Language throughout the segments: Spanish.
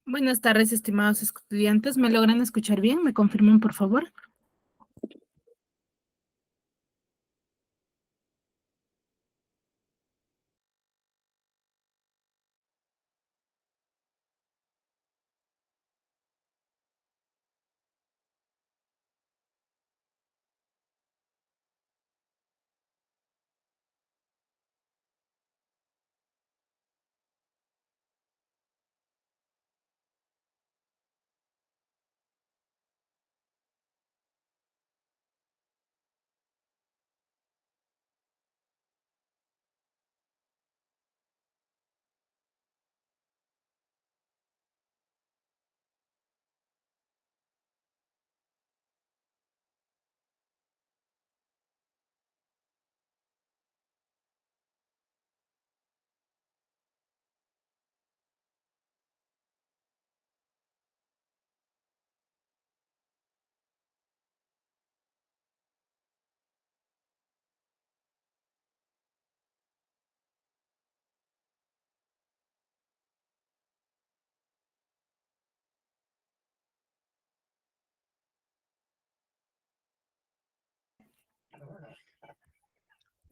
Buenas tardes, estimados estudiantes. ¿Me logran escuchar bien? ¿Me confirman, por favor?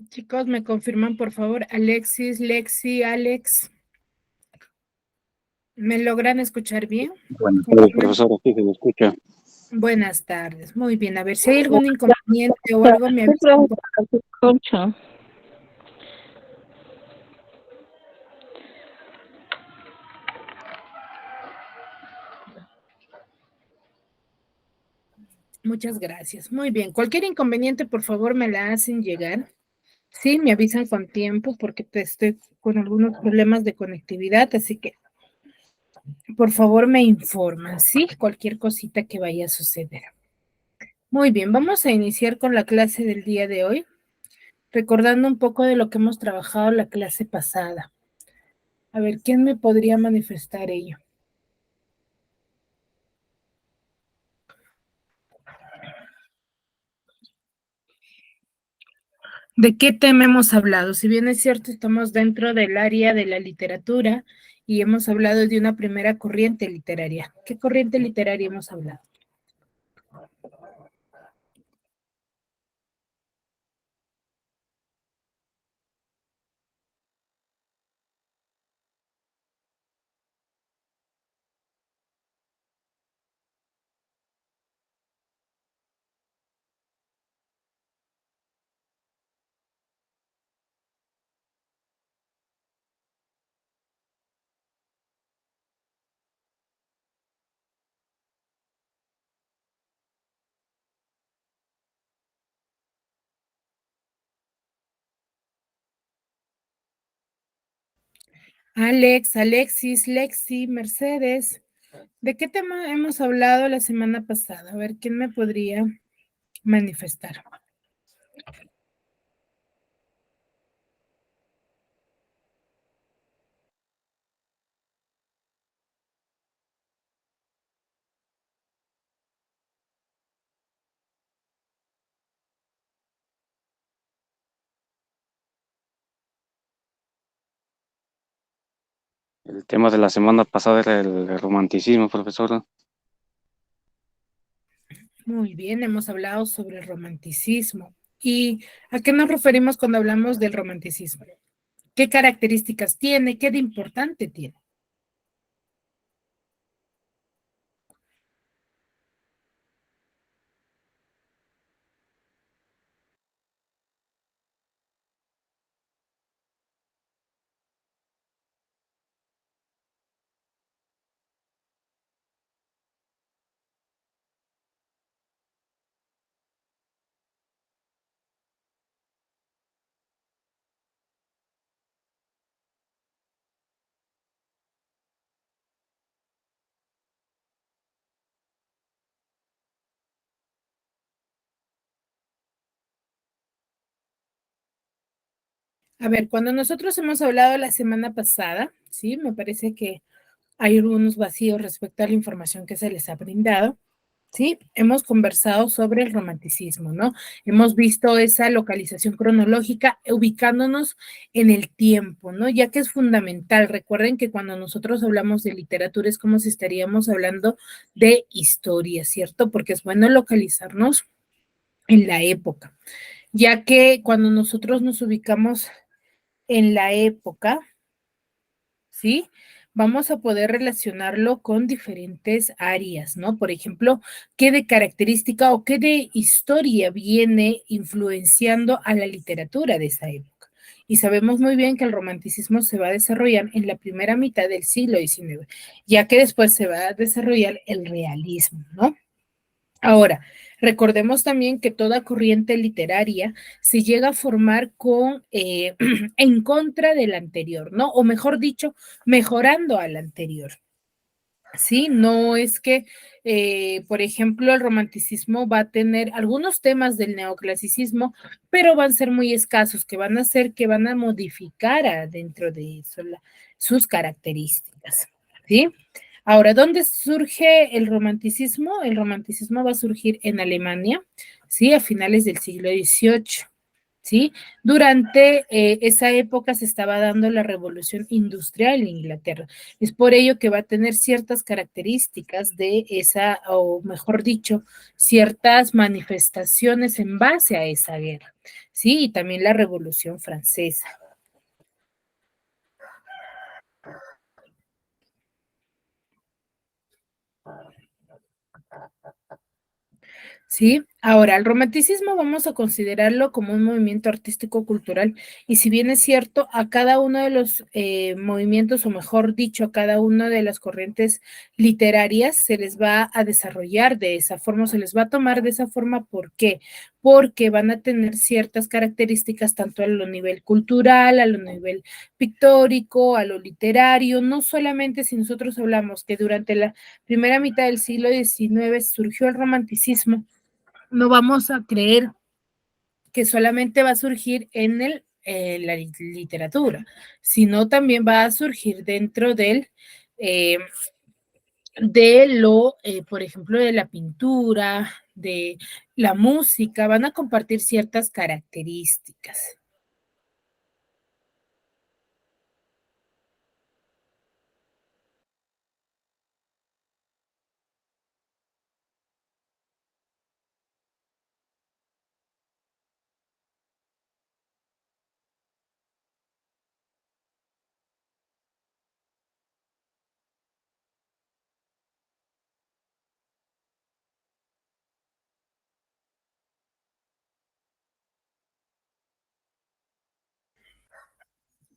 Chicos, ¿me confirman, por favor? Alexis, Lexi, Alex. ¿Me logran escuchar bien? Buenas tardes, profesor, aquí se me escucha. Buenas tardes. Muy bien. A ver, si hay algún inconveniente o algo, me avisan. Se escucha. Muchas gracias. Muy bien. Cualquier inconveniente, por favor, me la hacen llegar. Sí, me avisan con tiempo porque estoy con algunos problemas de conectividad, así que por favor me informan, ¿sí? Cualquier cosita que vaya a suceder. Muy bien, vamos a iniciar con la clase del día de hoy, recordando un poco de lo que hemos trabajado la clase pasada. A ver, ¿quién me podría manifestar ello? ¿De qué tema hemos hablado? Si bien es cierto, estamos dentro del área de la literatura y hemos hablado de una primera corriente literaria. ¿Qué corriente literaria hemos hablado? Alex, Alexis, Lexi, Mercedes. ¿De qué tema hemos hablado la semana pasada? A ver, ¿quién me podría manifestar? El tema de la semana pasada era el romanticismo, profesor. Muy bien, hemos hablado sobre el romanticismo. ¿Y a qué nos referimos cuando hablamos del romanticismo? ¿Qué características tiene? ¿Qué de importante tiene? A ver, cuando nosotros hemos hablado la semana pasada, sí, me parece que hay algunos vacíos respecto a la información que se les ha brindado. Sí, hemos conversado sobre el romanticismo, ¿no? Hemos visto esa localización cronológica ubicándonos en el tiempo, ¿no? Ya que es fundamental. Recuerden que cuando nosotros hablamos de literatura es como si estaríamos hablando de historia, ¿cierto? Porque es bueno localizarnos en la época, ya que cuando nosotros nos ubicamos en la época, ¿sí? Vamos a poder relacionarlo con diferentes áreas, ¿no? Por ejemplo, qué de característica o qué de historia viene influenciando a la literatura de esa época. Y sabemos muy bien que el romanticismo se va a desarrollar en la primera mitad del siglo XIX, ya que después se va a desarrollar el realismo, ¿no? Ahora, recordemos también que toda corriente literaria se llega a formar con en contra del anterior, ¿no? O mejor dicho, mejorando al anterior. Sí, no es que, por ejemplo, el romanticismo va a tener algunos temas del neoclasicismo, pero van a ser muy escasos, que van a ser que van a modificar dentro de eso sus características. ¿Sí? Ahora, ¿dónde surge el romanticismo? El romanticismo va a surgir en Alemania, ¿sí? A finales del siglo XVIII. ¿Sí? Durante esa época se estaba dando la revolución industrial en Inglaterra. Es por ello que va a tener ciertas características de esa, o mejor dicho, ciertas manifestaciones en base a esa guerra. ¿Sí? Y también la revolución francesa. ¿Sí? Ahora, el romanticismo vamos a considerarlo como un movimiento artístico-cultural y si bien es cierto, a cada uno de los movimientos, o mejor dicho, a cada una de las corrientes literarias se les va a desarrollar de esa forma, se les va a tomar de esa forma. ¿Por qué? Porque van a tener ciertas características tanto a lo nivel cultural, a lo nivel pictórico, a lo literario, no solamente si nosotros hablamos que durante la primera mitad del siglo XIX surgió el romanticismo, no vamos a creer que solamente va a surgir en la literatura, sino también va a surgir dentro eh, por ejemplo, de la pintura, de la música, van a compartir ciertas características.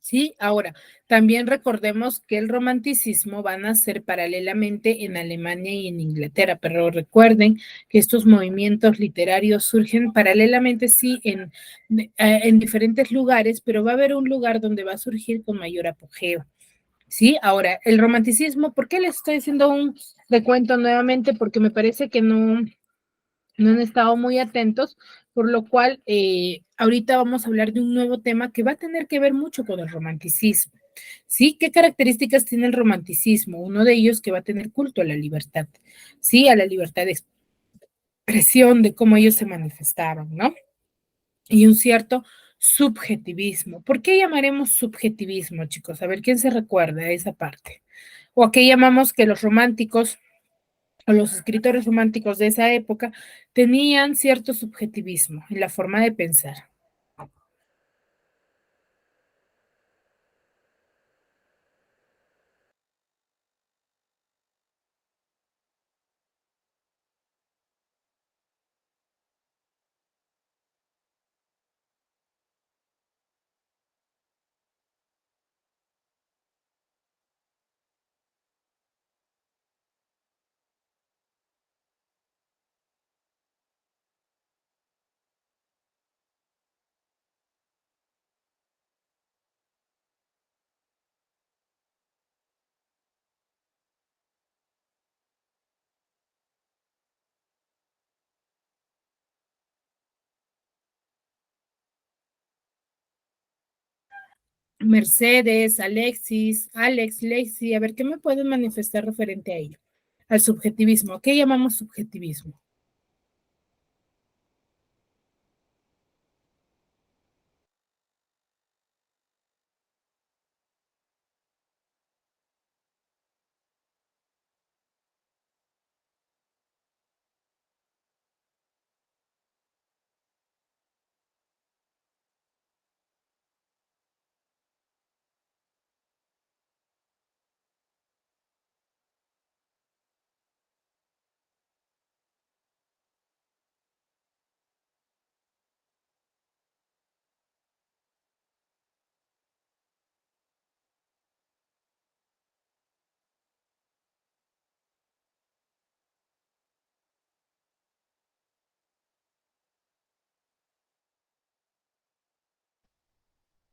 Sí, ahora, también recordemos que el romanticismo va a nacer paralelamente en Alemania y en Inglaterra, pero recuerden que estos movimientos literarios surgen paralelamente, sí, en diferentes lugares, pero va a haber un lugar donde va a surgir con mayor apogeo. Sí, ahora, el romanticismo, ¿por qué les estoy haciendo un recuento nuevamente? Porque me parece que no han estado muy atentos, por lo cual ahorita vamos a hablar de un nuevo tema que va a tener que ver mucho con el romanticismo. ¿Sí? ¿Qué características tiene el romanticismo? Uno de ellos que va a tener culto a la libertad, ¿sí? A la libertad de expresión, de cómo ellos se manifestaban, ¿no? Y un cierto subjetivismo. ¿Por qué llamaremos subjetivismo, chicos? A ver, ¿quién se recuerda a esa parte? ¿O a qué llamamos que los románticos o los escritores románticos de esa época tenían cierto subjetivismo en la forma de pensar? Mercedes, Alexis, Alex, Lexi, a ver, ¿qué me pueden manifestar referente a ello? al subjetivismo. ¿Qué llamamos subjetivismo?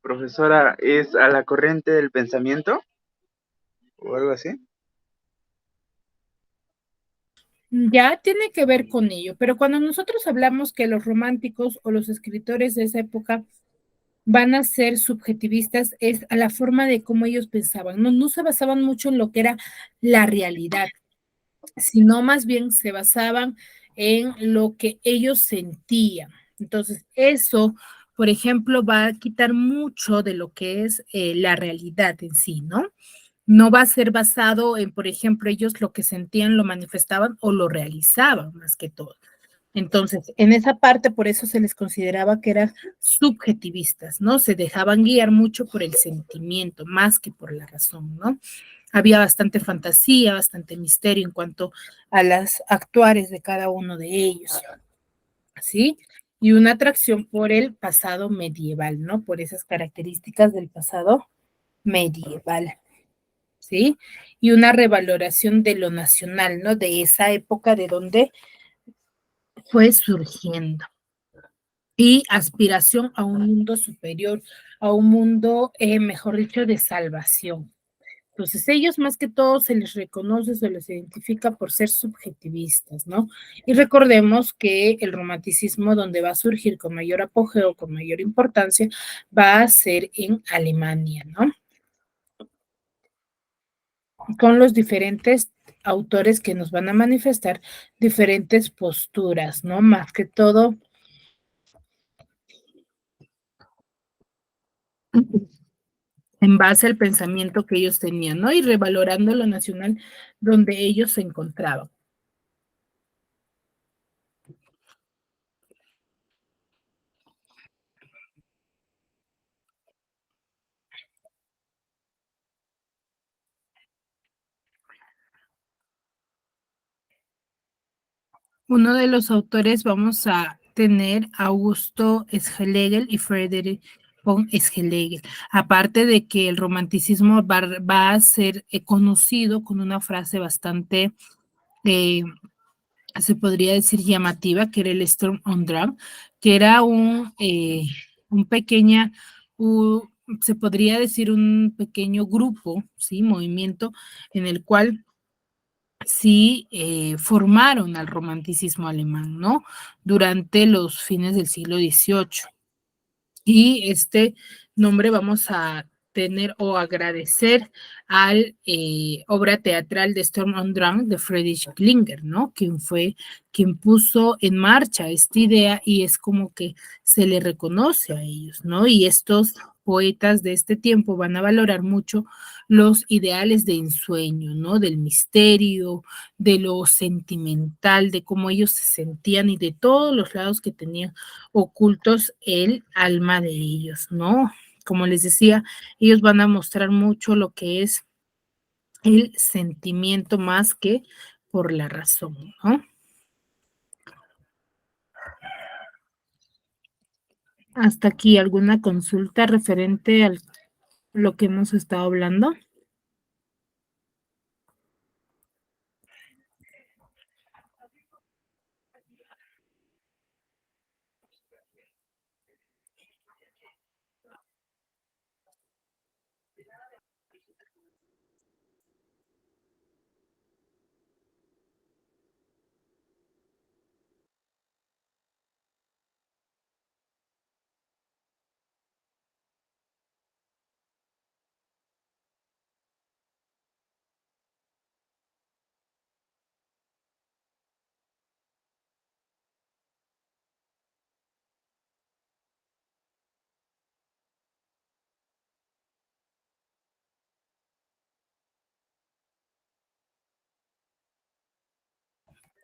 Profesora, ¿es a la corriente del pensamiento o algo así? Ya tiene que ver con ello, pero cuando nosotros hablamos que los románticos o los escritores de esa época van a ser subjetivistas, es a la forma de cómo ellos pensaban. No se basaban mucho en lo que era la realidad, sino más bien se basaban en lo que ellos sentían. Entonces, eso, por ejemplo, va a quitar mucho de lo que es la realidad en sí, ¿no? No va a ser basado en, por ejemplo, ellos lo que sentían, lo manifestaban o lo realizaban más que todo. Entonces, en esa parte, por eso se les consideraba que eran subjetivistas, ¿no? Se dejaban guiar mucho por el sentimiento, más que por la razón, ¿no? Había bastante fantasía, bastante misterio en cuanto a las actuares de cada uno de ellos, ¿sí? Y una atracción por el pasado medieval, ¿no? Por esas características del pasado medieval, ¿sí? Y una revaloración de lo nacional, ¿no? De esa época de donde fue surgiendo. Y aspiración a un mundo superior, a un mundo, mejor dicho, de salvación. Entonces, ellos más que todo se les reconoce, se les identifica por ser subjetivistas, ¿no? Y recordemos que el romanticismo donde va a surgir con mayor apogeo, con mayor importancia, va a ser en Alemania, ¿no? Con los diferentes autores que nos van a manifestar diferentes posturas, ¿no? Más que todo en base al pensamiento que ellos tenían, ¿no? Y revalorando lo nacional donde ellos se encontraban. Uno de los autores vamos a tener Augusto Schlegel y Friedrich von Schlegel. Aparte de que el romanticismo va a ser conocido con una frase bastante, eh, se podría decir llamativa, que era el Storm on Drag, que era un pequeña, se podría decir un pequeño grupo, ¿sí? Movimiento en el cual sí formaron al romanticismo alemán, ¿no? Durante los fines del siglo XVIII. Y este nombre vamos a tener o agradecer al obra teatral de Sturm und Drang de Friedrich Klinger, ¿no? Quien puso en marcha esta idea y es como que se le reconoce a ellos, ¿no? Y estos poetas de este tiempo van a valorar mucho los ideales de ensueño, ¿no? Del misterio, de lo sentimental, de cómo ellos se sentían y de todos los lados que tenían ocultos el alma de ellos, ¿no? Como les decía, ellos van a mostrar mucho lo que es el sentimiento más que por la razón, ¿no? Hasta aquí alguna consulta referente a lo que hemos estado hablando.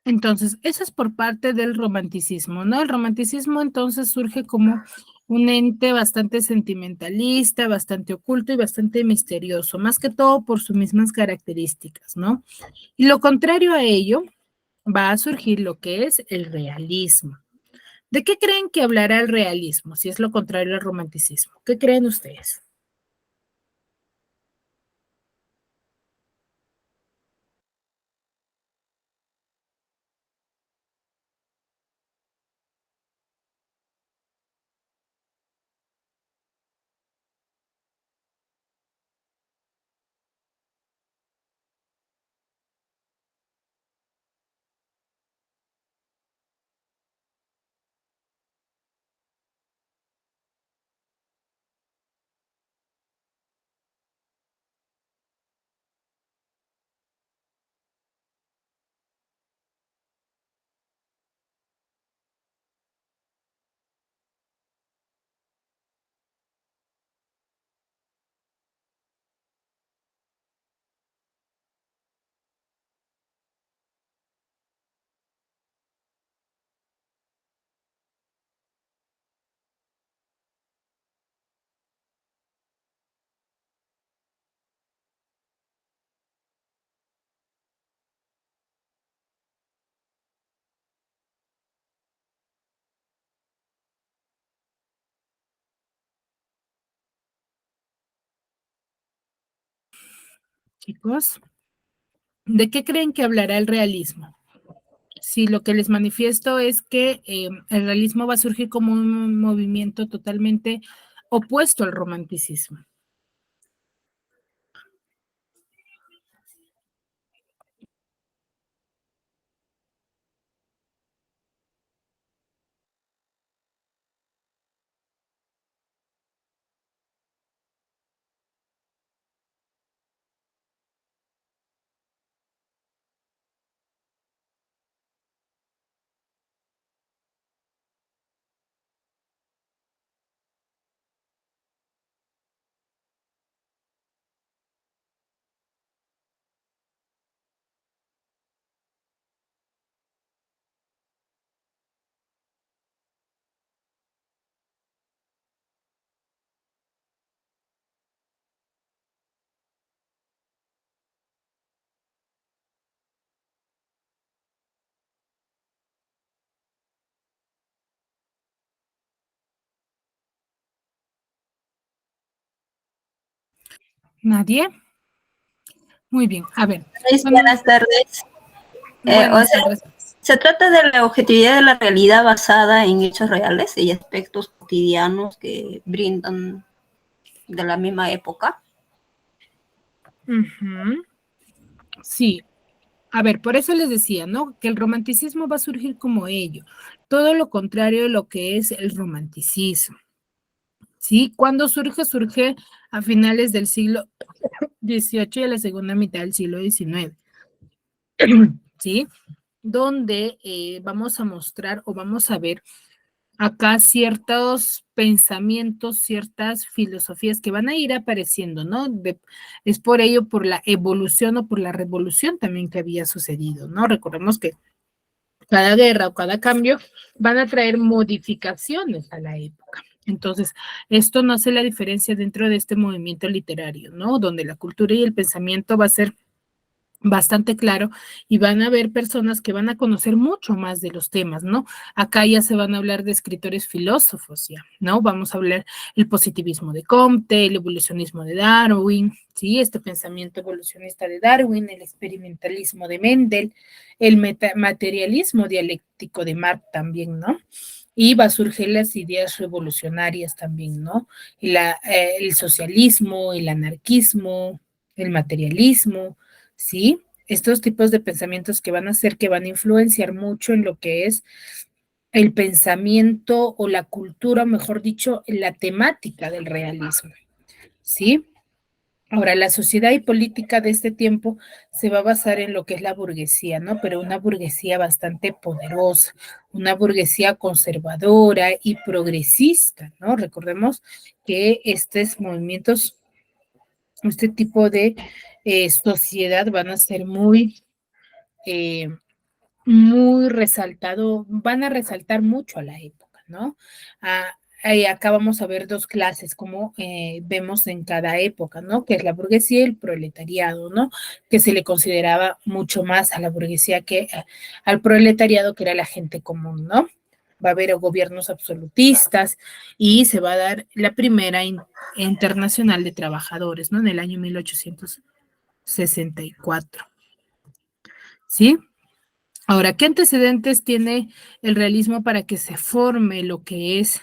Entonces, eso es por parte del romanticismo, ¿no? El romanticismo entonces surge como un ente bastante sentimentalista, bastante oculto y bastante misterioso, más que todo por sus mismas características, ¿no? Y lo contrario a ello va a surgir lo que es el realismo. ¿De qué creen que hablará el realismo, si es lo contrario al romanticismo? ¿Qué creen ustedes? Chicos, ¿de qué creen que hablará el realismo? Si lo que les manifiesto es que el realismo va a surgir como un movimiento totalmente opuesto al romanticismo. ¿Nadie? Muy bien, a ver. Buenas tardes. Buenas tardes. Se trata de la objetividad de la realidad basada en hechos reales y aspectos cotidianos que brindan de la misma época. Sí, a ver, por eso les decía, ¿no? Que el romanticismo va a surgir como ello, todo lo contrario de lo que es el romanticismo. ¿Sí? ¿Cuándo surge? Surge a finales del siglo XVIII y a la segunda mitad del siglo XIX. ¿Sí? Donde vamos a mostrar o vamos a ver acá ciertos pensamientos, ciertas filosofías que van a ir apareciendo, ¿no? Es por ello, por la evolución o por la revolución también que había sucedido, ¿no? Recordemos que cada guerra o cada cambio van a traer modificaciones a la época. Entonces, esto no hace la diferencia dentro de este movimiento literario, ¿no? Donde la cultura y el pensamiento va a ser bastante claro y van a haber personas que van a conocer mucho más de los temas, ¿no? Acá ya se van a hablar de escritores filósofos, ya, ¿no? Vamos a hablar el positivismo de Comte, el evolucionismo de Darwin, ¿sí? Este pensamiento evolucionista de Darwin, el experimentalismo de Mendel, el materialismo dialéctico de Marx también, ¿no? Y va a surgir las ideas revolucionarias también, ¿no? El socialismo, el anarquismo, el materialismo, ¿sí? Estos tipos de pensamientos que van a hacer, que van a influenciar mucho en lo que es el pensamiento o la cultura, mejor dicho, la temática del realismo, ¿sí? Ahora, la sociedad y política de este tiempo se va a basar en lo que es la burguesía, ¿no? Pero una burguesía bastante poderosa, una burguesía conservadora y progresista, ¿no? Recordemos que estos movimientos, este tipo de sociedad van a ser muy muy resaltado, van a resaltar mucho a la época, ¿no? Acá vamos a ver dos clases, como vemos en cada época, ¿no? Que es la burguesía y el proletariado, ¿no? Que se le consideraba mucho más a la burguesía que al proletariado, que era la gente común, ¿no? Va a haber gobiernos absolutistas y se va a dar la primera internacional de trabajadores, ¿no? En el año 1864, ¿sí? Ahora, ¿qué antecedentes tiene el realismo para que se forme lo que es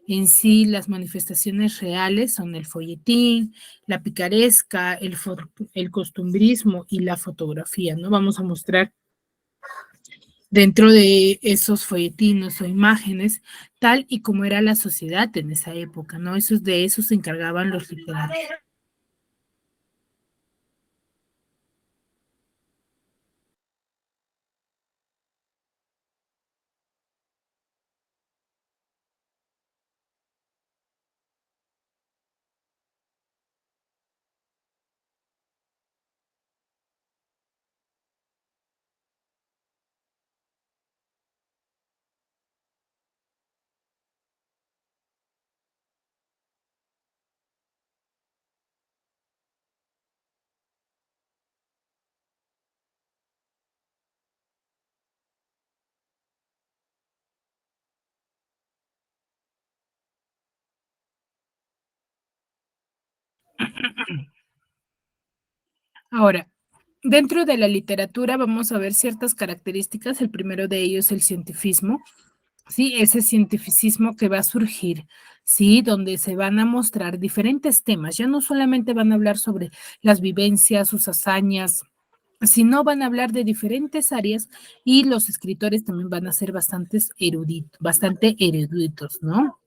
en sí las manifestaciones reales? Son el folletín, la picaresca, el costumbrismo y la fotografía, ¿no? Vamos a mostrar dentro de esos folletines o imágenes tal y como era la sociedad en esa época, ¿no? De eso se encargaban los literarios. Ahora, dentro de la literatura vamos a ver ciertas características. El primero de ellos es el cientifismo, ¿sí? Ese cientificismo que va a surgir, ¿sí? Donde se van a mostrar diferentes temas. Ya no solamente van a hablar sobre las vivencias, sus hazañas, sino van a hablar de diferentes áreas y los escritores también van a ser bastante eruditos, ¿no?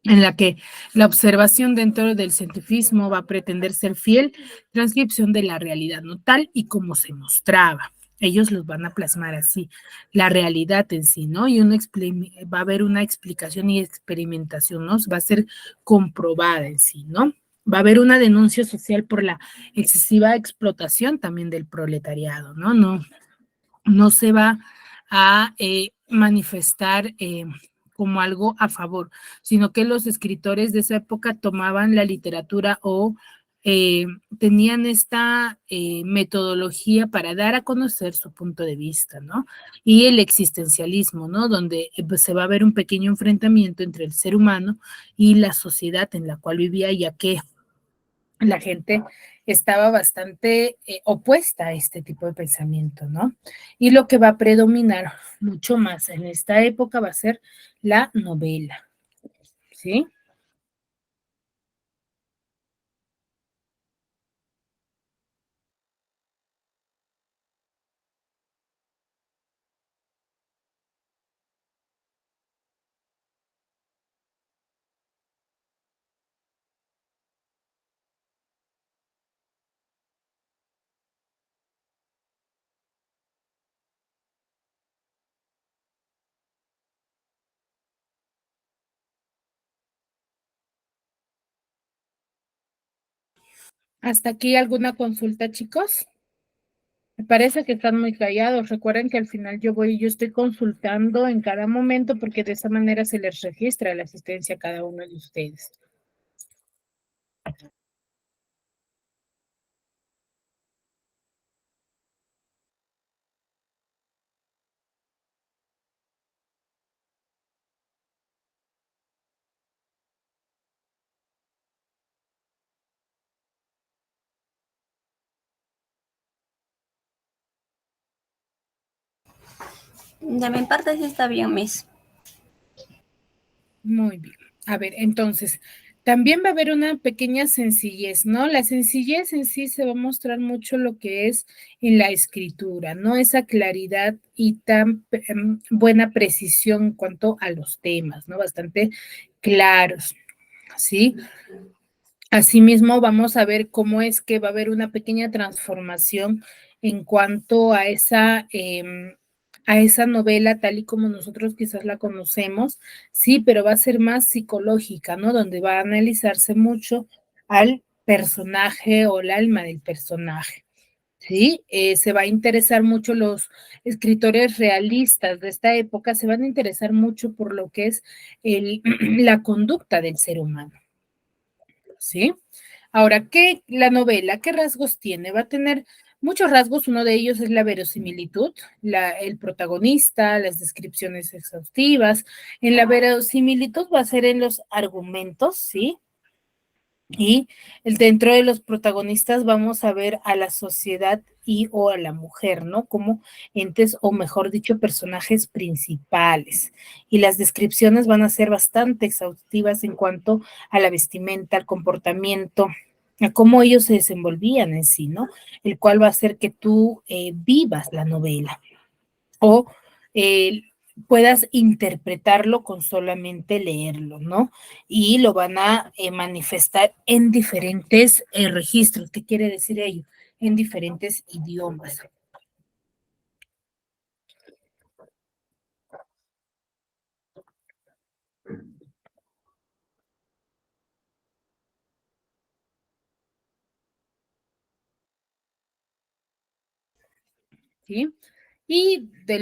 En la que la observación dentro del cientifismo va a pretender ser fiel transcripción de la realidad, ¿no? Tal y como se mostraba. Ellos los van a plasmar así, la realidad en sí, ¿no? Y va a haber una explicación y experimentación, ¿no? Va a ser comprobada en sí, ¿no? Va a haber una denuncia social por la excesiva explotación también del proletariado, ¿no? No se va a manifestar como algo a favor, sino que los escritores de esa época tomaban la literatura o eh, tenían esta metodología para dar a conocer su punto de vista, ¿no? Y el existencialismo, ¿no? Donde pues, se va a ver un pequeño enfrentamiento entre el ser humano y la sociedad en la cual vivía, ya que la gente estaba bastante opuesta a este tipo de pensamiento, ¿no? Y lo que va a predominar mucho más en esta época va a ser la novela, ¿sí? Hasta aquí alguna consulta, chicos. Me parece que están muy callados. Recuerden que al final yo estoy consultando en cada momento porque de esa manera se les registra la asistencia a cada uno de ustedes. De mi parte sí está bien, Miss. Muy bien. A ver, entonces, también va a haber una pequeña sencillez, ¿no? La sencillez en sí se va a mostrar mucho lo que es en la escritura, ¿no? Esa claridad y tan buena precisión en cuanto a los temas, ¿no? Bastante claros, ¿sí? Asimismo, vamos a ver cómo es que va a haber una pequeña transformación en cuanto a esa novela tal y como nosotros quizás la conocemos, sí, pero va a ser más psicológica, ¿no? Donde va a analizarse mucho al personaje o el alma del personaje. ¿sí? Se va a interesar mucho los escritores realistas de esta época, se van a interesar mucho por lo que es la conducta del ser humano, ¿sí? Ahora, la novela, qué rasgos tiene? Va a tener muchos rasgos, uno de ellos es la verosimilitud, el protagonista, las descripciones exhaustivas. En la verosimilitud va a ser en los argumentos, ¿sí? Y dentro de los protagonistas vamos a ver a la sociedad y o a la mujer, ¿no? Como entes, o mejor dicho, personajes principales. Y las descripciones van a ser bastante exhaustivas en cuanto a la vestimenta, al comportamiento, a cómo ellos se desenvolvían en sí, ¿no? El cual va a hacer que tú vivas la novela o eh, puedas interpretarlo con solamente leerlo, ¿no? Y lo van a manifestar en diferentes registros. ¿Qué quiere decir ello? En diferentes idiomas. ¿Sí? Y de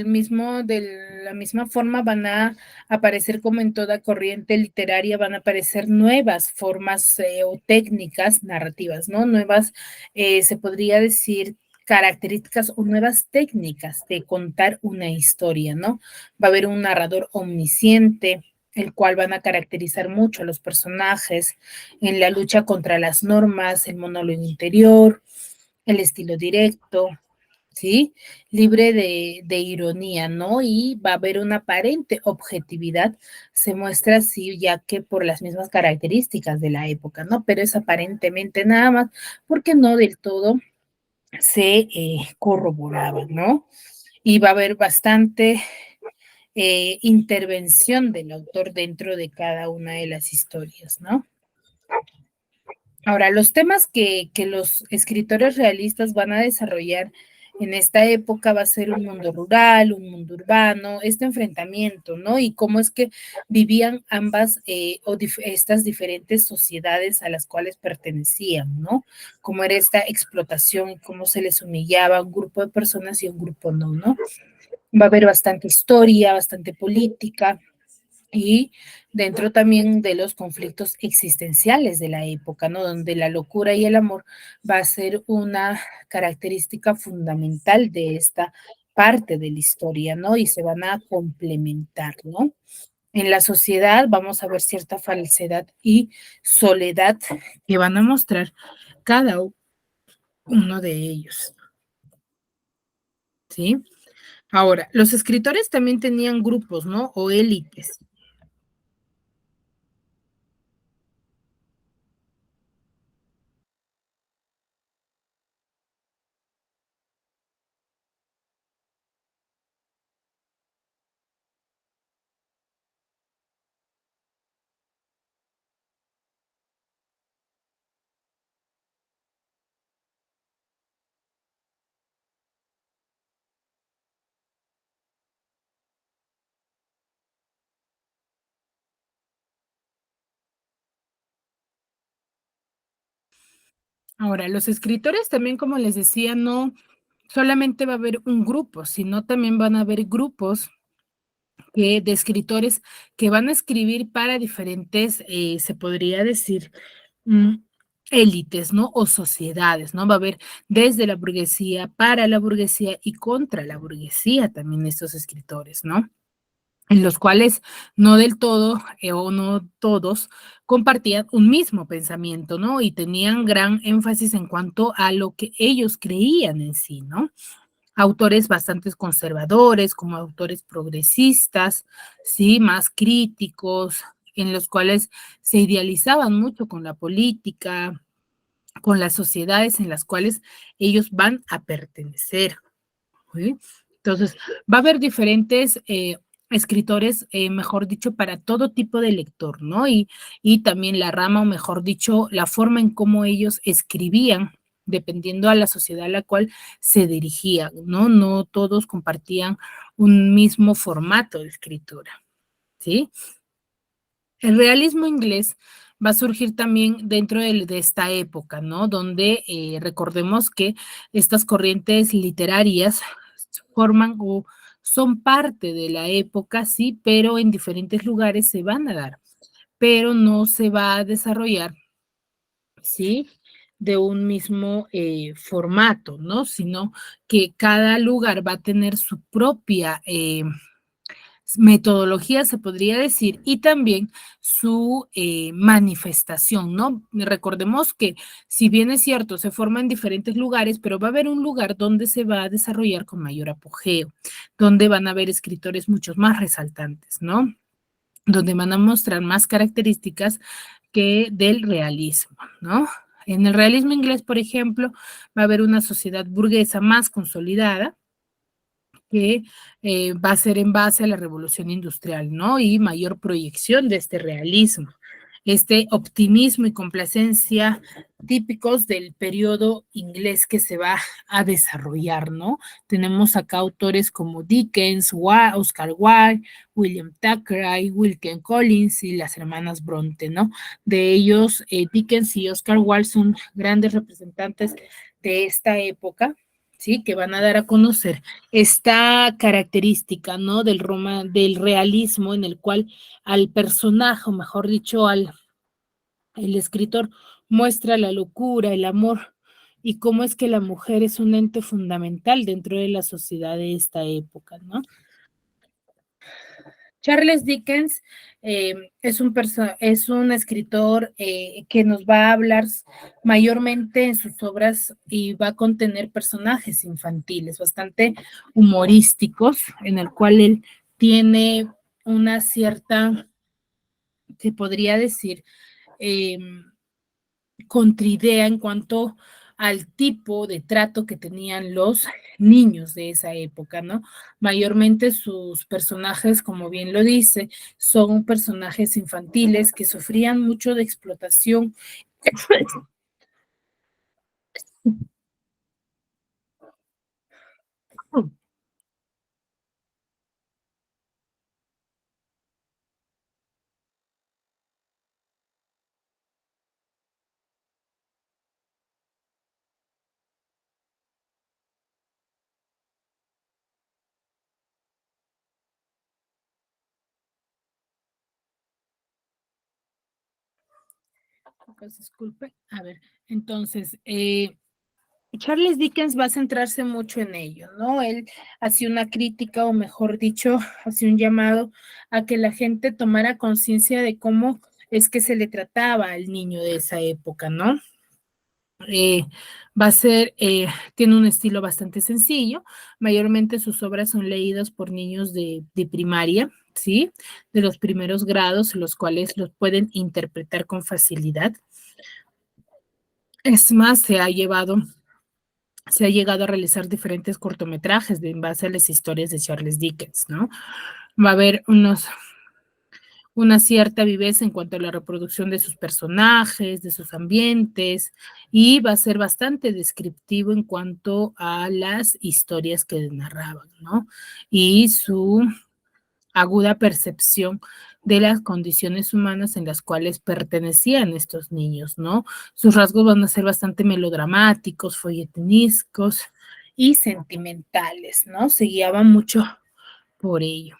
la misma forma van a aparecer, como en toda corriente literaria, van a aparecer nuevas formas o técnicas narrativas, ¿no? Nuevas, se podría decir, características o nuevas técnicas de contar una historia, ¿no? Va a haber un narrador omnisciente, el cual van a caracterizar mucho a los personajes en la lucha contra las normas, el monólogo interior, el estilo directo, ¿sí? Libre de ironía, ¿no? Y va a haber una aparente objetividad, se muestra así, ya que por las mismas características de la época, ¿no? Pero es aparentemente nada más, porque no del todo se corroboraba, ¿no? Y va a haber bastante intervención del autor dentro de cada una de las historias, ¿no? Ahora, los temas que los escritores realistas van a desarrollar en esta época va a ser un mundo rural, un mundo urbano, este enfrentamiento, ¿no? Y cómo es que vivían ambas estas diferentes sociedades a las cuales pertenecían, ¿no? Cómo era esta explotación, cómo se les humillaba a un grupo de personas y a un grupo no, ¿no? Va a haber bastante historia, bastante política, y dentro también de los conflictos existenciales de la época, ¿no? Donde la locura y el amor va a ser una característica fundamental de esta parte de la historia, ¿no? Y se van a complementar, ¿no? En la sociedad vamos a ver cierta falsedad y soledad que van a mostrar cada uno de ellos, ¿sí? Ahora, los escritores también tenían grupos, ¿no? O élites. Ahora, los escritores también, como les decía, no solamente va a haber un grupo, sino también van a haber grupos de escritores que van a escribir para diferentes, se podría decir, mm, élites, ¿no? O sociedades, ¿no? Va a haber desde la burguesía, para la burguesía y contra la burguesía también estos escritores, ¿no? En los cuales no del todo o no todos compartían un mismo pensamiento, ¿no? Y tenían gran énfasis en cuanto a lo que ellos creían en sí, ¿no? Autores bastante conservadores, como autores progresistas, sí, más críticos, en los cuales se idealizaban mucho con la política, con las sociedades en las cuales ellos van a pertenecer. ¿Sí? Entonces, va a haber diferentes escritores, mejor dicho, para todo tipo de lector, ¿no? Y también la rama, o mejor dicho, la forma en cómo ellos escribían, dependiendo a la sociedad a la cual se dirigían, ¿no? No todos compartían un mismo formato de escritura, ¿sí? El realismo inglés va a surgir también dentro de esta época, ¿no? Donde recordemos que estas corrientes literarias forman o son parte de la época, sí, pero en diferentes lugares se van a dar, pero no se va a desarrollar, ¿sí? De un mismo formato, ¿no? Sino que cada lugar va a tener su propia metodología, se podría decir, y también su manifestación, ¿no? Recordemos que, si bien es cierto, se forma en diferentes lugares, pero va a haber un lugar donde se va a desarrollar con mayor apogeo, donde van a haber escritores muchos más resaltantes, ¿no? Donde van a mostrar más características que del realismo, ¿no? En el realismo inglés, por ejemplo, va a haber una sociedad burguesa más consolidada, que va a ser en base a la revolución industrial, ¿no? Y mayor proyección de este realismo, este optimismo y complacencia típicos del periodo inglés que se va a desarrollar, ¿no? Tenemos acá autores como Dickens, Oscar Wilde, William Thackeray, Wilkie Collins y las hermanas Bronte, ¿no? De ellos, Dickens y Oscar Wilde son grandes representantes de esta época, ¿sí? Que van a dar a conocer esta característica, ¿no? Del realismo en el cual al personaje, o mejor dicho, el escritor muestra la locura, el amor y cómo es que la mujer es un ente fundamental dentro de la sociedad de esta época, ¿no? Charles Dickens es un escritor que nos va a hablar mayormente en sus obras y va a contener personajes infantiles bastante humorísticos, en el cual él tiene una cierta, se podría decir, eh, contraidea en cuanto al tipo de trato que tenían los niños de esa época, ¿no? Mayormente sus personajes, como bien lo dice, son personajes infantiles que sufrían mucho de explotación. Pues, disculpe, a ver, entonces, Charles Dickens va a centrarse mucho en ello, ¿no? Él hacía una crítica, o mejor dicho, hacía un llamado a que la gente tomara conciencia de cómo es que se le trataba al niño de esa época, ¿no? Eh, va a ser, tiene un estilo bastante sencillo, mayormente sus obras son leídas por niños de primaria, ¿sí? De los primeros grados, los cuales los pueden interpretar con facilidad. Es más, se ha llegado a realizar diferentes cortometrajes en base a las historias de Charles Dickens, ¿no? Va a haber una cierta viveza en cuanto a la reproducción de sus personajes, de sus ambientes, y va a ser bastante descriptivo en cuanto a las historias que narraban, ¿no? Y su aguda percepción de las condiciones humanas en las cuales pertenecían estos niños, ¿no? Sus rasgos van a ser bastante melodramáticos, folletinescos y sentimentales, ¿no? Se guiaban mucho por ello.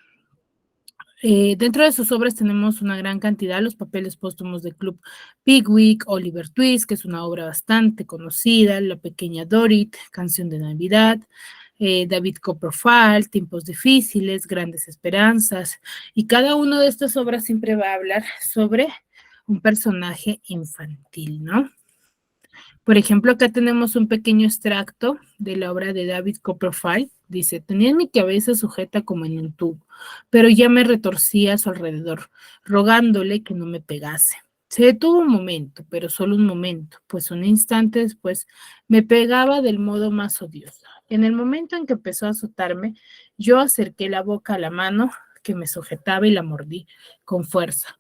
Dentro de sus obras tenemos una gran cantidad, los papeles póstumos de Club Pickwick, Oliver Twist, que es una obra bastante conocida, La pequeña Dorrit, Canción de Navidad, David Copperfield, Tiempos difíciles, Grandes esperanzas, y cada una de estas obras siempre va a hablar sobre un personaje infantil, ¿no? Por ejemplo, acá tenemos un pequeño extracto de la obra de David Copperfield. Dice, tenía mi cabeza sujeta como en un tubo, pero ya me retorcía a su alrededor, rogándole que no me pegase. Se detuvo un momento, pero solo un momento, pues un instante después me pegaba del modo más odioso. En el momento en que empezó a azotarme, yo acerqué la boca a la mano que me sujetaba y la mordí con fuerza.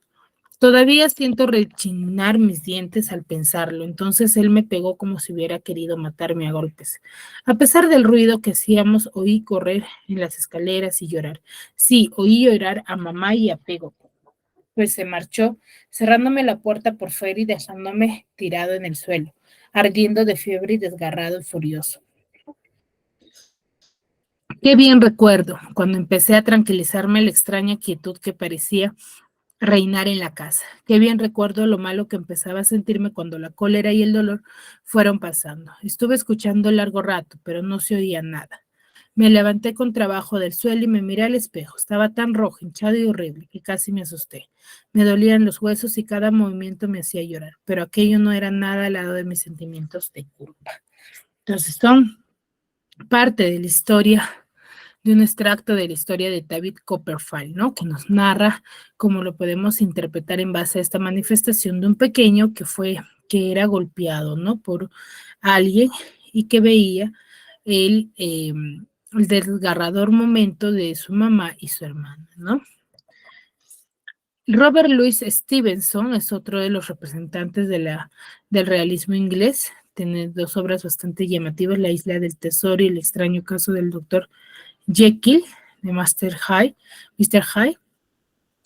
Todavía siento rechinar mis dientes al pensarlo, entonces él me pegó como si hubiera querido matarme a golpes. A pesar del ruido que hacíamos, oí correr en las escaleras y llorar. Sí, oí llorar a mamá y a Pego. pues se marchó, cerrándome la puerta por fuera y dejándome tirado en el suelo, ardiendo de fiebre y desgarrado y furioso. Qué bien recuerdo cuando empecé a tranquilizarme la extraña quietud que parecía reinar en la casa. Qué bien recuerdo lo malo que empezaba a sentirme cuando la cólera y el dolor fueron pasando. Estuve escuchando largo rato, pero no se oía nada. Me levanté con trabajo del suelo y me miré al espejo. Estaba tan rojo, hinchado y horrible que casi me asusté. Me dolían los huesos y cada movimiento me hacía llorar, pero aquello no era nada al lado de mis sentimientos de culpa. Entonces son parte de la historia, de un extracto de la historia de David Copperfield, ¿no? Que nos narra cómo lo podemos interpretar en base a esta manifestación de un pequeño que era golpeado, ¿no? Por alguien y que veía el desgarrador momento de su mamá y su hermana, ¿no? Robert Louis Stevenson es otro de los representantes del realismo inglés. Tiene dos obras bastante llamativas, La isla del tesoro y El extraño caso del doctor Jekyll, de Mr. Hyde,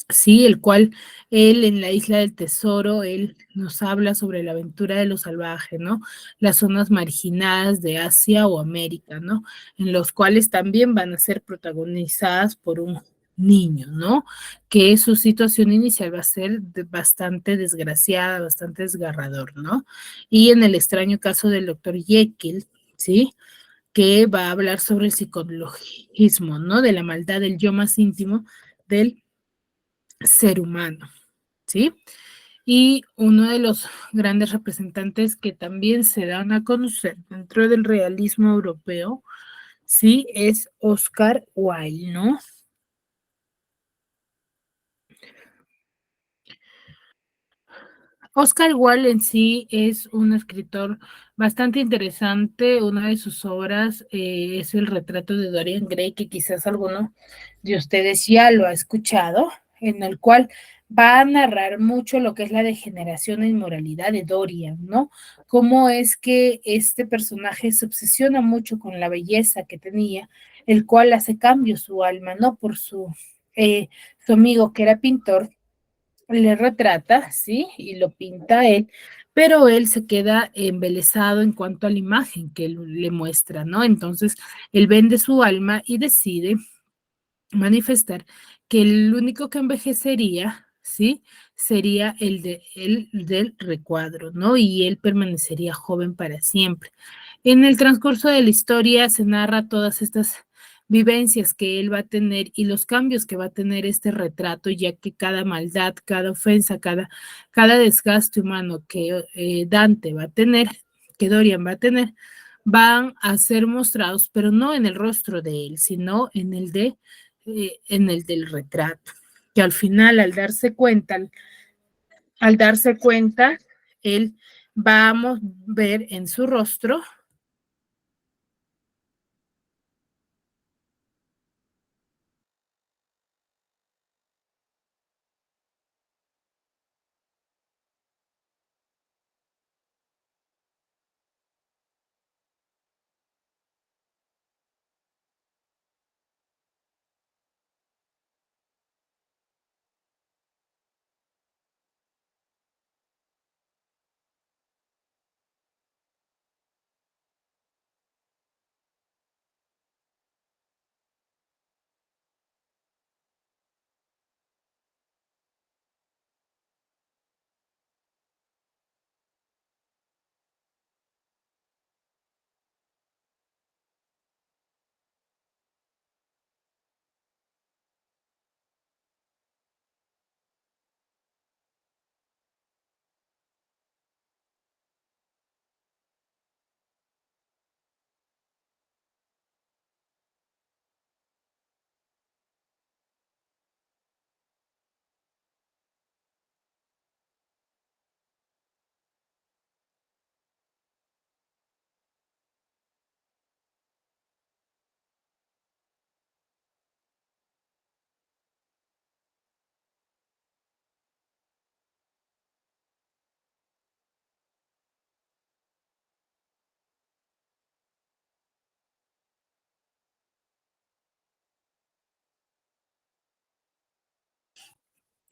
sí, el cual él en la isla del tesoro, él nos habla sobre la aventura de lo salvaje, ¿no? Las zonas marginadas de Asia o América, ¿no? En los cuales también van a ser protagonizadas por un niño, ¿no? Que su situación inicial va a ser bastante desgraciada, bastante desgarrador, ¿no? Y en el extraño caso del doctor Jekyll, ¿sí? Que va a hablar sobre el psicologismo, ¿no? De la maldad del yo más íntimo del ser humano, ¿sí? Y uno de los grandes representantes que también se dan a conocer dentro del realismo europeo, ¿sí? Es Oscar Wilde, ¿no? Oscar Wilde en sí es un escritor bastante interesante. Una de sus obras es El retrato de Dorian Gray, que quizás alguno de ustedes ya lo ha escuchado, en el cual va a narrar mucho lo que es la degeneración e inmoralidad de Dorian, ¿no? Cómo es que este personaje se obsesiona mucho con la belleza que tenía, el cual hace cambio su alma, ¿no? Por su amigo que era pintor le retrata, ¿sí? Y lo pinta él, pero él se queda embelesado en cuanto a la imagen que él le muestra, ¿no? Entonces, él vende su alma y decide manifestar que el único que envejecería, ¿sí? Sería el del recuadro, ¿no? Y él permanecería joven para siempre. En el transcurso de la historia se narra todas estas vivencias que él va a tener y los cambios que va a tener este retrato, ya que cada maldad, cada ofensa, cada desgaste humano que Dante va a tener, que Dorian va a tener, van a ser mostrados, pero no en el rostro de él, sino en el del retrato, que al final al darse cuenta, él vamos a ver en su rostro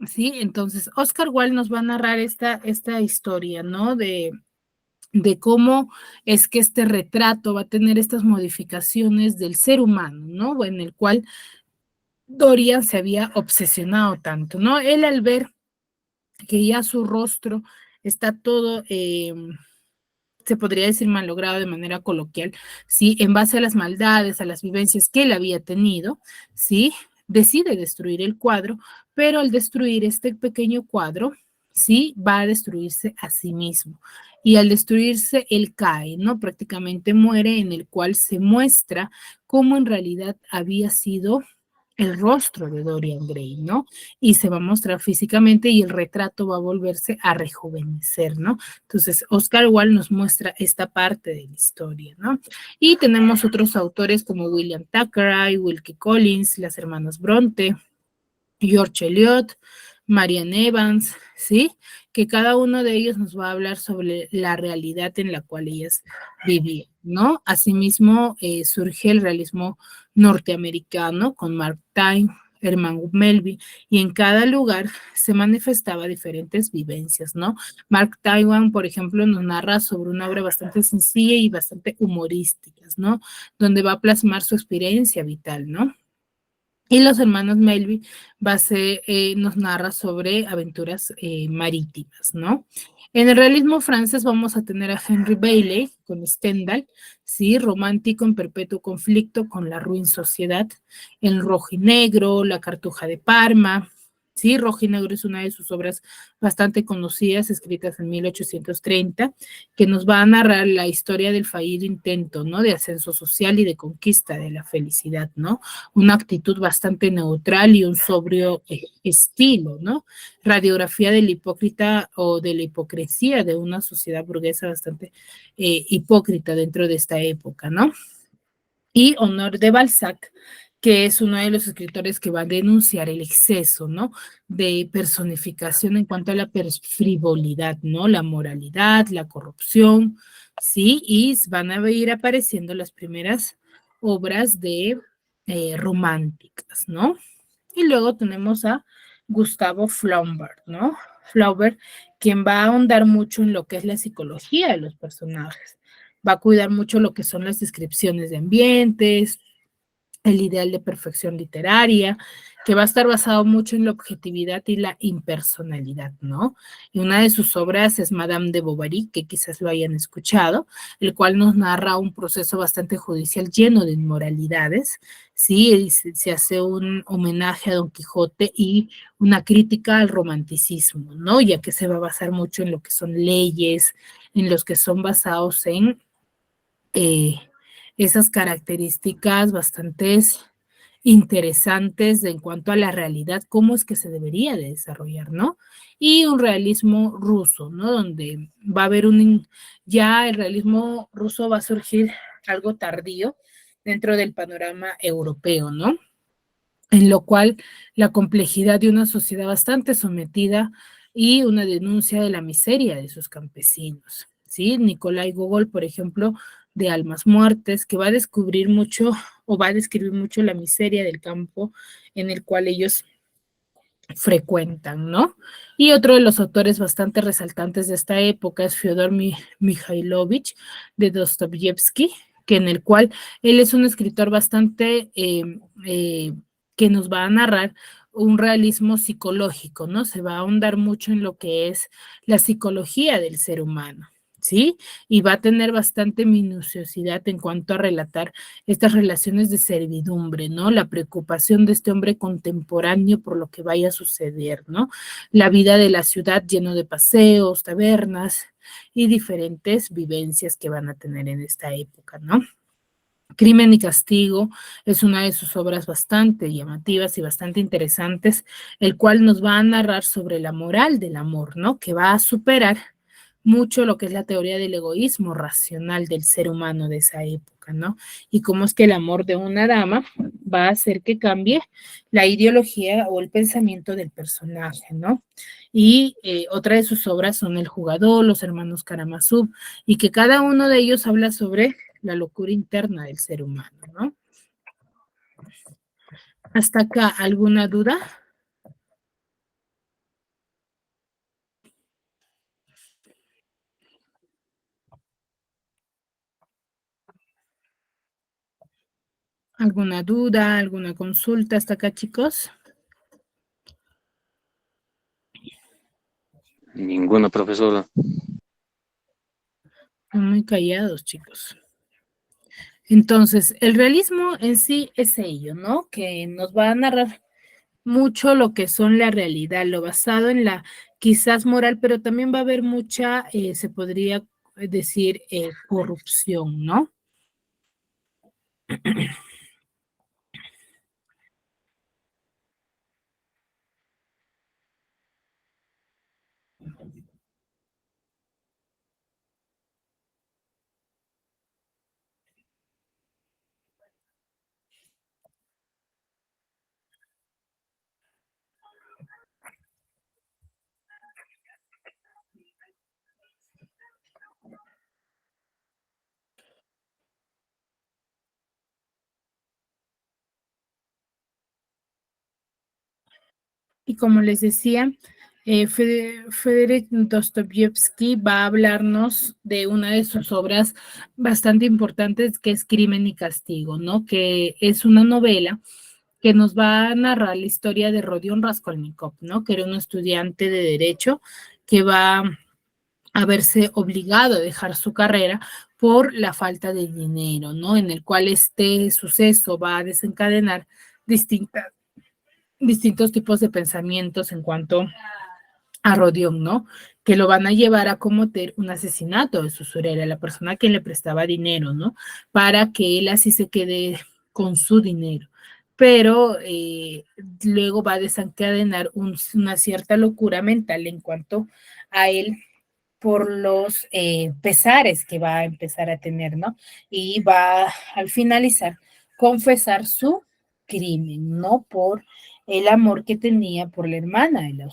¿sí? Entonces, Oscar Wilde nos va a narrar esta historia, ¿no? De cómo es que este retrato va a tener estas modificaciones del ser humano, ¿no? En el cual Dorian se había obsesionado tanto, ¿no? Él al ver que ya su rostro está todo, se podría decir malogrado de manera coloquial, ¿sí? En base a las maldades, a las vivencias que él había tenido, ¿sí? Decide destruir el cuadro, pero al destruir este pequeño cuadro, ¿sí? Va a destruirse a sí mismo. Y al destruirse, él cae, ¿no? Prácticamente muere, en el cual se muestra cómo en realidad había sido el rostro de Dorian Gray, ¿no? Y se va a mostrar físicamente y el retrato va a volverse a rejuvenecer, ¿no? Entonces, Oscar Wilde nos muestra esta parte de la historia, ¿no? Y tenemos otros autores como William Thackeray, Wilkie Collins, las hermanas Bronte, George Eliot, Marianne Evans, ¿sí? Que cada uno de ellos nos va a hablar sobre la realidad en la cual ellas vivían, ¿no? Asimismo, surge el realismo norteamericano con Mark Twain, Herman Melville, y en cada lugar se manifestaba diferentes vivencias, ¿no? Mark Twain, por ejemplo, nos narra sobre una obra bastante sencilla y bastante humorística, ¿no? Donde va a plasmar su experiencia vital, ¿no? Y los hermanos Melville nos narra sobre aventuras marítimas, ¿no? En el realismo francés vamos a tener a Henry Bailey con Stendhal, ¿sí? Romántico en perpetuo conflicto con la ruin sociedad, el rojo y negro, la cartuja de Parma, ¿sí? Rojo y negro es una de sus obras bastante conocidas, escritas en 1830, que nos va a narrar la historia del fallido intento, ¿no? De ascenso social y de conquista de la felicidad, ¿no? Una actitud bastante neutral y un sobrio estilo, ¿no? Radiografía del hipócrita o de la hipocresía de una sociedad burguesa bastante hipócrita dentro de esta época, ¿no? Y Honor de Balzac, que es uno de los escritores que va a denunciar el exceso, ¿no? De personificación en cuanto a la frivolidad, ¿no? La moralidad, la corrupción, ¿sí? Y van a ir apareciendo las primeras obras de románticas, ¿no? Y luego tenemos a Gustavo Flaubert, ¿no? Flaubert, quien va a ahondar mucho en lo que es la psicología de los personajes. Va a cuidar mucho lo que son las descripciones de ambientes, el ideal de perfección literaria, que va a estar basado mucho en la objetividad y la impersonalidad, ¿no? Y una de sus obras es Madame de Bovary, que quizás lo hayan escuchado, el cual nos narra un proceso bastante judicial lleno de inmoralidades, ¿sí? Y se hace un homenaje a Don Quijote y una crítica al romanticismo, ¿no? Ya que se va a basar mucho en lo que son leyes, en los que son basados en eh, esas características bastante interesantes en cuanto a la realidad, cómo es que se debería de desarrollar, ¿no? Y un realismo ruso, ¿no? Donde va a haber ya el realismo ruso va a surgir algo tardío dentro del panorama europeo, ¿no? En lo cual la complejidad de una sociedad bastante sometida y una denuncia de la miseria de sus campesinos, ¿sí? Nikolai Gogol, por ejemplo, de Almas Muertes, que va a descubrir mucho o va a describir mucho la miseria del campo en el cual ellos frecuentan, ¿no? Y otro de los autores bastante resaltantes de esta época es Fyodor Mikhailovich de Dostoyevsky, que en el cual él es un escritor bastante que nos va a narrar un realismo psicológico, ¿no? Se va a ahondar mucho en lo que es la psicología del ser humano, ¿sí? Y va a tener bastante minuciosidad en cuanto a relatar estas relaciones de servidumbre, ¿no? La preocupación de este hombre contemporáneo por lo que vaya a suceder, ¿no? La vida de la ciudad lleno de paseos, tabernas y diferentes vivencias que van a tener en esta época, ¿no? Crimen y Castigo es una de sus obras bastante llamativas y bastante interesantes, el cual nos va a narrar sobre la moral del amor, ¿no? Que va a superar mucho lo que es la teoría del egoísmo racional del ser humano de esa época, ¿no? Y cómo es que el amor de una dama va a hacer que cambie la ideología o el pensamiento del personaje, ¿no? Y otra de sus obras son El Jugador, Los Hermanos Karamazov, y que cada uno de ellos habla sobre la locura interna del ser humano, ¿no? Hasta acá, ¿alguna duda? ¿Alguna duda, alguna consulta hasta acá, chicos? Ninguna, profesora. Muy callados, chicos. Entonces, el realismo en sí es ello, ¿no? Que nos va a narrar mucho lo que son la realidad, lo basado en la quizás moral, pero también va a haber mucha, se podría decir, corrupción, ¿no? Y como les decía, Federic Dostoyevsky va a hablarnos de una de sus obras bastante importantes, que es Crimen y Castigo, ¿no? Que es una novela que nos va a narrar la historia de Rodion Raskolnikov, ¿no? Que era un estudiante de Derecho que va a verse obligado a dejar su carrera por la falta de dinero, ¿no? En el cual este suceso va a desencadenar distintos tipos de pensamientos en cuanto a Rodion, ¿no? Que lo van a llevar a cometer un asesinato de su usurera, la persona que le prestaba dinero, ¿no? Para que él así se quede con su dinero. Pero luego va a desencadenar una cierta locura mental en cuanto a él por los pesares que va a empezar a tener, ¿no? Y va al finalizar confesar su crimen, ¿no? Por el amor que tenía por la hermana de la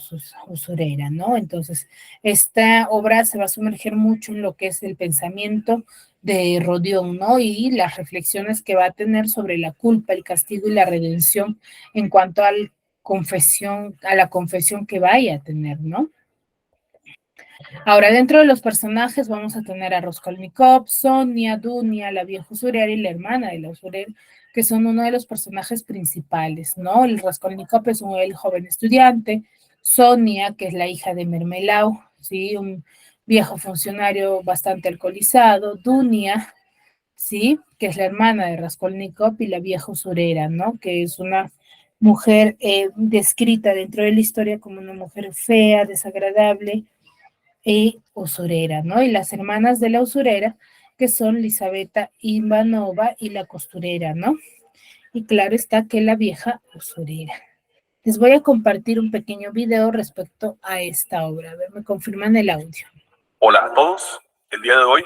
usurera, ¿no? Entonces, esta obra se va a sumergir mucho en lo que es el pensamiento de Rodion, ¿no? Y las reflexiones que va a tener sobre la culpa, el castigo y la redención en cuanto a la confesión que vaya a tener, ¿no? Ahora, dentro de los personajes vamos a tener a Raskolnikov, Sonia, Dunia, la vieja usurera y la hermana de la usurera, que son uno de los personajes principales, ¿no? El Raskolnikov es el joven estudiante, Sonia, que es la hija de Mermelau, ¿sí? Un viejo funcionario bastante alcoholizado, Dunia, ¿sí? Que es la hermana de Raskolnikov y la vieja usurera, ¿no? Que es una mujer descrita dentro de la historia como una mujer fea, desagradable, usurera, ¿no? Y las hermanas de la usurera, que son Lisabeta Ivanova y la costurera, ¿no? Y claro está que la vieja usurera. Les voy a compartir un pequeño video respecto a esta obra. A ver, me confirman el audio. Hola a todos, el día de hoy.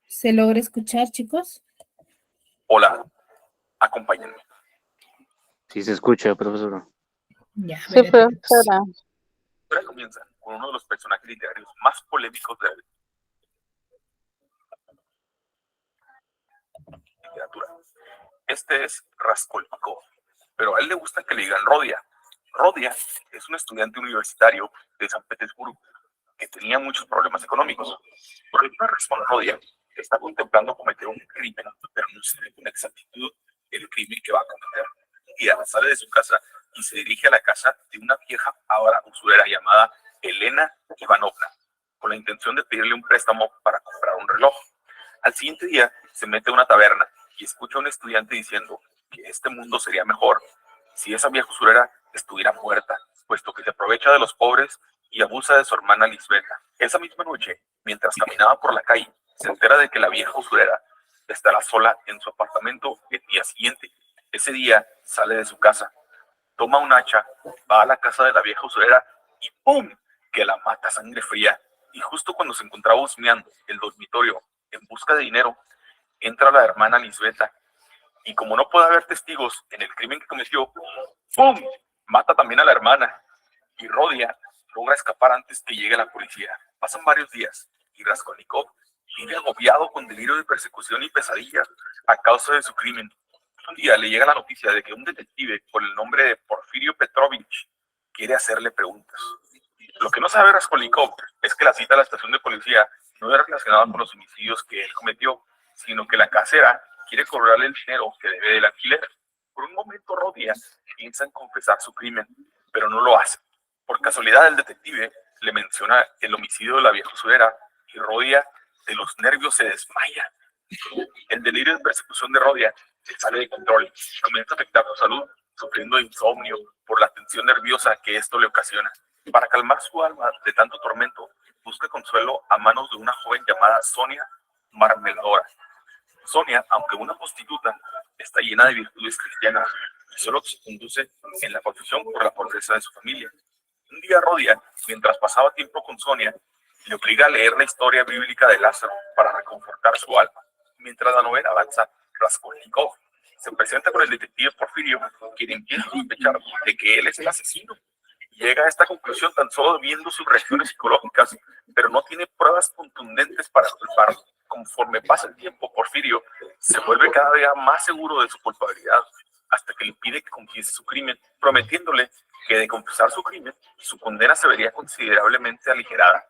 ¿Se logra escuchar, chicos? Hola, acompáñenme. Sí se escucha, profesora. Ya, Sí, ver, atentos. profesora. La historia comienza con uno de los personajes literarios más polémicos de la literatura. Este es Raskolnikov, pero a él le gusta que le digan Rodia. Rodia es un estudiante universitario de San Petersburgo que tenía muchos problemas económicos. Por alguna razón, Rodia está contemplando cometer un crimen, pero no sabe con exactitud el crimen que va a cometer. Un día sale de su casa y se dirige a la casa de una vieja ahora usurera llamada Elena Ivanovna, con la intención de pedirle un préstamo para comprar un reloj. Al siguiente día se mete a una taberna y escucha a un estudiante diciendo que este mundo sería mejor si esa vieja usurera estuviera muerta, puesto que se aprovecha de los pobres y abusa de su hermana Lisbeta. Esa misma noche, mientras caminaba por la calle, se entera de que la vieja usurera estará sola en su apartamento el día siguiente. Ese día sale de su casa, toma un hacha, va a la casa de la vieja usurera y ¡pum!, que la mata a sangre fría. Y justo cuando se encontraba husmeando el dormitorio en busca de dinero, entra la hermana Lisbeta y como no puede haber testigos en el crimen que cometió, ¡pum!, mata también a la hermana. Y Rodia logra escapar antes que llegue la policía. Pasan varios días y Raskolnikov vive agobiado con delirio de persecución y pesadillas a causa de su crimen. Un día le llega la noticia de que un detective por el nombre de Porfirio Petrovich quiere hacerle preguntas. Lo que no sabe Raskolnikov es que la cita a la estación de policía no era relacionada con los homicidios que él cometió, sino que la casera quiere cobrarle el dinero que debe del alquiler. Por un momento Rodia piensa en confesar su crimen, pero no lo hace. Por casualidad el detective le menciona el homicidio de la vieja usurera y Rodia de los nervios se desmaya. El delirio de persecución de Rodia se sale de control, comienza a afectar su salud, sufriendo de insomnio por la tensión nerviosa que esto le ocasiona. Para calmar su alma de tanto tormento, busca consuelo a manos de una joven llamada Sonia Marmeladora. Sonia, aunque una prostituta, está llena de virtudes cristianas y solo se conduce en la confesión por la pobreza de su familia. Un día Rodia, mientras pasaba tiempo con Sonia, le obliga a leer la historia bíblica de Lázaro para reconfortar su alma. Mientras la novela avanza, Raskolnikov se presenta con el detective Porfirio, quien empieza a sospechar de que él es el asesino. Llega a esta conclusión tan solo viendo sus reacciones psicológicas, pero no tiene pruebas contundentes para culparlo. Conforme pasa el tiempo, Porfirio se vuelve cada día más seguro de su culpabilidad, hasta que le pide que confiese su crimen, prometiéndole que de confesar su crimen, su condena se vería considerablemente aligerada.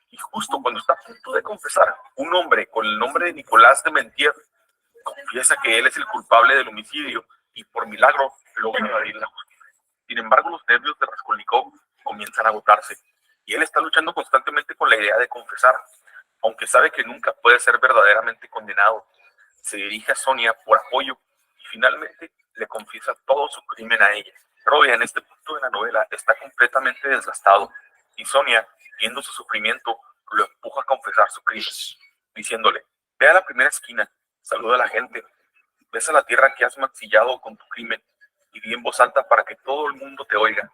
Y justo cuando está a punto de confesar, un hombre con el nombre de Nicolás de Mentier confiesa que él es el culpable del homicidio y por milagro logra evadir la justicia. Sin embargo, los nervios de Raskolnikov comienzan a agotarse y él está luchando constantemente con la idea de confesar, aunque sabe que nunca puede ser verdaderamente condenado. Se dirige a Sonia por apoyo y finalmente le confiesa todo su crimen a ella. Rodia en este punto de la novela está completamente desgastado y Sonia, viendo su sufrimiento, lo empuja a confesar su crimen, diciéndole: ve a la primera esquina, saluda a la gente, besa la tierra que has mancillado con tu crimen y di en voz alta para que todo el mundo te oiga: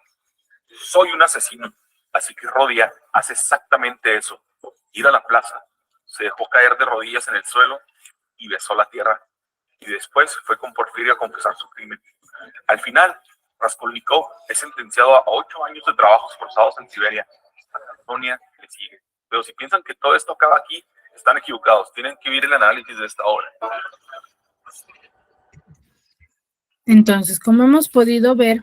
soy un asesino. Así que Rodia hace exactamente eso. Ir a la plaza, se dejó caer de rodillas en el suelo y besó la tierra. Y después fue con Porfirio a confesar su crimen. Al final, Raskolnikov es sentenciado a 8 años de trabajos forzados en Siberia. Sonia le sigue. Pero si piensan que todo esto acaba aquí, están equivocados. Tienen que ver el análisis de esta obra. Entonces, como hemos podido ver,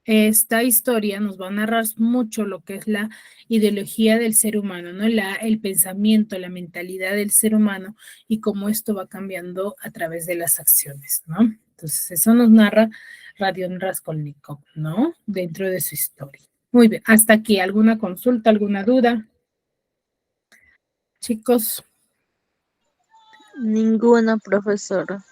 esta historia nos va a narrar mucho lo que es la ideología del ser humano, ¿no? El pensamiento, la mentalidad del ser humano y cómo esto va cambiando a través de las acciones, ¿no? Entonces, eso nos narra Rodion Raskolnikov, ¿no? Dentro de su historia. Muy bien, hasta aquí. ¿Alguna consulta, alguna duda? Chicos. Ninguna, profesora.